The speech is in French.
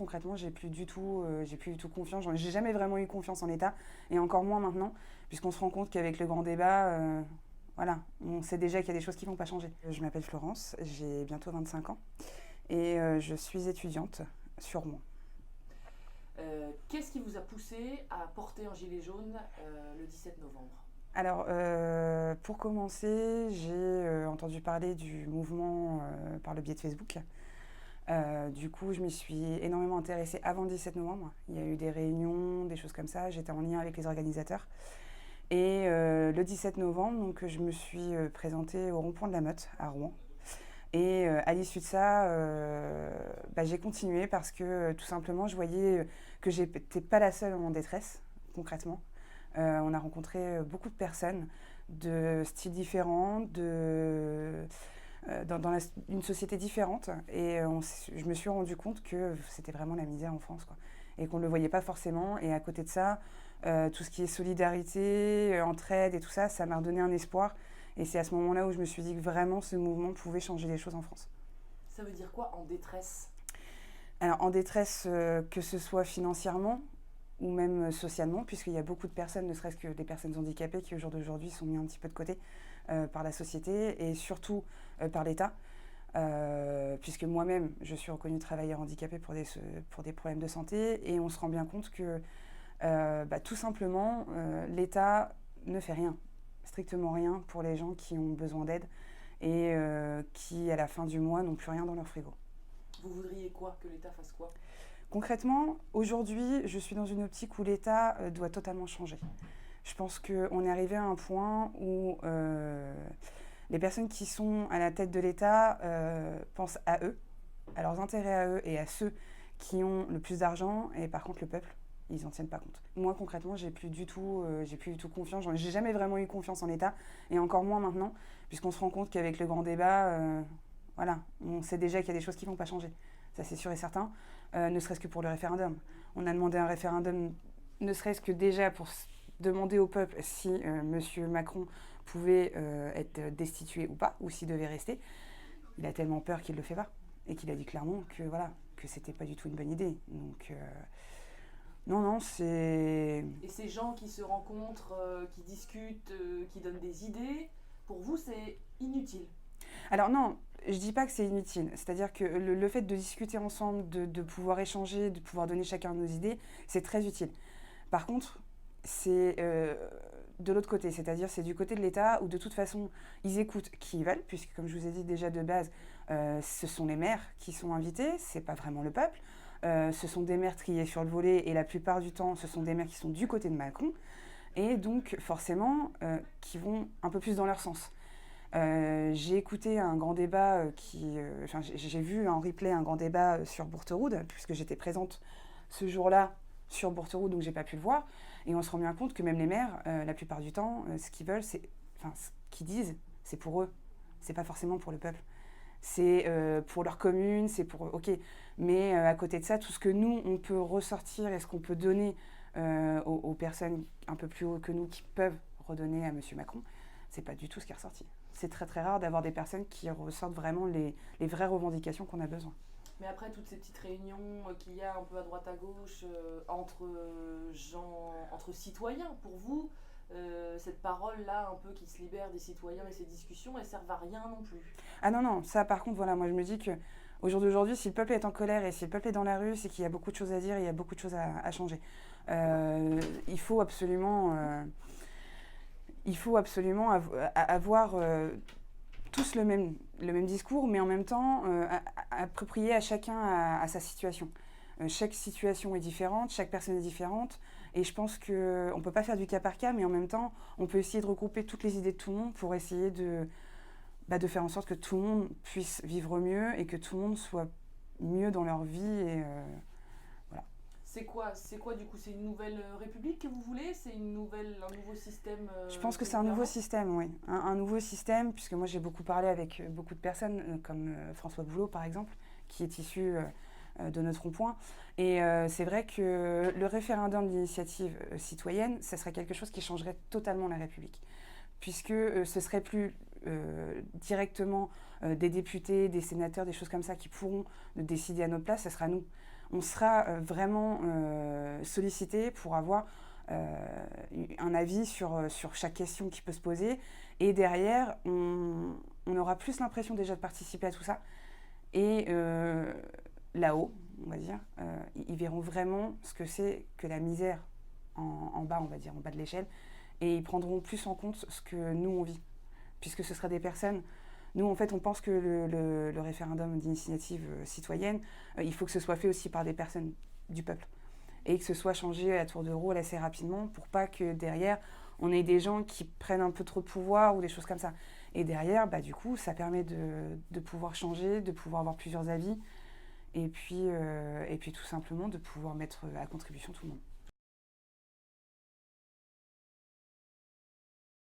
concrètement, j'ai plus du tout confiance. J'ai jamais vraiment eu confiance en l'État, et encore moins maintenant, puisqu'on se rend compte qu'avec le grand débat, voilà, on sait déjà qu'il y a des choses qui ne vont pas changer. Je m'appelle Florence, j'ai bientôt 25 ans, et je suis étudiante sur Rouen. Qu'est-ce qui vous a poussé à porter un gilet jaune le 17 novembre? Alors, pour commencer, j'ai entendu parler du mouvement par le biais de Facebook. Du coup, je m'y suis énormément intéressée avant le 17 novembre. Il y a eu des réunions, des choses comme ça. J'étais en lien avec les organisateurs. Et le 17 novembre, donc, je me suis présentée au rond-point de la Meute, à Rouen. Et à l'issue de ça, j'ai continué parce que tout simplement, je voyais que j'étais pas la seule en détresse, concrètement. On a rencontré beaucoup de personnes de styles différents, dans une société différente. Et je me suis rendu compte que c'était vraiment la misère en France, quoi. Et qu'on ne le voyait pas forcément. Et à côté de ça, tout ce qui est solidarité, entraide et tout ça, ça m'a redonné un espoir. Et c'est à ce moment-là où je me suis dit que vraiment ce mouvement pouvait changer les choses en France. Ça veut dire quoi en détresse? Alors en détresse, que ce soit financièrement ou même socialement, puisqu'il y a beaucoup de personnes, ne serait-ce que des personnes handicapées, qui au jour d'aujourd'hui sont mis un petit peu de côté par la société et surtout par l'État. Puisque moi-même, je suis reconnue travailleur handicapé pour des problèmes de santé, et on se rend bien compte que tout simplement, l'État ne fait rien, strictement rien pour les gens qui ont besoin d'aide et qui, à la fin du mois, n'ont plus rien dans leur frigo. Vous voudriez quoi? Que l'État fasse quoi? Concrètement, aujourd'hui, je suis dans une optique où l'État doit totalement changer. Je pense qu'on est arrivé à un point où les personnes qui sont à la tête de l'État pensent à eux, à leurs intérêts à eux et à ceux qui ont le plus d'argent, et par contre le peuple, ils n'en tiennent pas compte. Moi, concrètement, j'ai plus du tout confiance. J'ai jamais vraiment eu confiance en l'État, et encore moins maintenant, puisqu'on se rend compte qu'avec le grand débat, voilà, on sait déjà qu'il y a des choses qui ne vont pas changer. Ça, c'est sûr et certain, ne serait-ce que pour le référendum. On a demandé un référendum, ne serait-ce que déjà pour demander au peuple si M. Macron pouvait être destitué ou pas, ou s'il devait rester. Il a tellement peur qu'il ne le fait pas, et qu'il a dit clairement que voilà, que c'était pas du tout une bonne idée. Donc non, c'est... Et ces gens qui se rencontrent, qui discutent, qui donnent des idées, pour vous c'est inutile? Alors non, je dis pas que c'est inutile. C'est-à-dire que le fait de discuter ensemble, de pouvoir échanger, de pouvoir donner chacun nos idées, c'est très utile. Par contre, c'est de l'autre côté, c'est-à-dire c'est du côté de l'État où de toute façon ils écoutent qui ils veulent, puisque comme je vous ai dit déjà de base, ce sont les maires qui sont invités, c'est pas vraiment le peuple. Ce sont des maires triés sur le volet, et la plupart du temps ce sont des maires qui sont du côté de Macron, et donc forcément qui vont un peu plus dans leur sens. J'ai écouté un grand débat j'ai vu en replay un grand débat sur Bourteroude, puisque j'étais présente ce jour-là sur Bourteroude, donc j'ai pas pu le voir. Et on se rend bien compte que même les maires, la plupart du temps, ce qu'ils veulent, ce qu'ils disent, c'est pour eux. C'est pas forcément pour le peuple. C'est pour leur commune, c'est pour eux. Ok, mais à côté de ça, tout ce que nous, on peut ressortir et ce qu'on peut donner aux personnes un peu plus haut que nous qui peuvent redonner à M. Macron, c'est pas du tout ce qui est ressorti. C'est très très rare d'avoir des personnes qui ressortent vraiment les vraies revendications qu'on a besoin. Mais après toutes ces petites réunions qu'il y a un peu à droite à gauche entre gens, entre citoyens, pour vous, cette parole-là un peu qui se libère des citoyens et ces discussions, elles servent à rien non plus? Ah non, non, ça par contre, voilà, moi je me dis que au jour d'aujourd'hui, si le peuple est en colère et si le peuple est dans la rue, c'est qu'il y a beaucoup de choses à dire et il y a beaucoup de choses à changer. Il faut absolument avoir tous le même discours, mais en même temps approprié à chacun à sa situation. Chaque situation est différente, chaque personne est différente, et je pense qu'on ne peut pas faire du cas par cas, mais en même temps, on peut essayer de regrouper toutes les idées de tout le monde pour essayer de faire en sorte que tout le monde puisse vivre mieux et que tout le monde soit mieux dans leur vie. Et voilà. C'est quoi du coup? C'est une nouvelle république que vous voulez? C'est un nouveau système Je pense que de c'est un nouveau gouvernance? système, oui. Un nouveau système, puisque moi j'ai beaucoup parlé avec beaucoup de personnes, comme François Boulot par exemple, qui est issu de notre rond-point. Et c'est vrai que le référendum d'initiative citoyenne, ça serait quelque chose qui changerait totalement la République, puisque ce serait plus directement des députés, des sénateurs, des choses comme ça qui pourront décider à notre place, ce sera nous. on sera vraiment sollicité pour avoir un avis sur chaque question qui peut se poser. Et derrière, on aura plus l'impression déjà de participer à tout ça. Et là-haut, on va dire, ils verront vraiment ce que c'est que la misère en bas, on va dire, en bas de l'échelle. Et ils prendront plus en compte ce que nous, on vit. Puisque ce sera des personnes... Nous, en fait, on pense que le référendum d'initiative citoyenne, il faut que ce soit fait aussi par des personnes du peuple. Et que ce soit changé à tour de rôle assez rapidement pour pas que derrière, on ait des gens qui prennent un peu trop de pouvoir ou des choses comme ça. Et derrière, bah, du coup, ça permet de pouvoir changer, de pouvoir avoir plusieurs avis et puis tout simplement de pouvoir mettre à contribution tout le monde.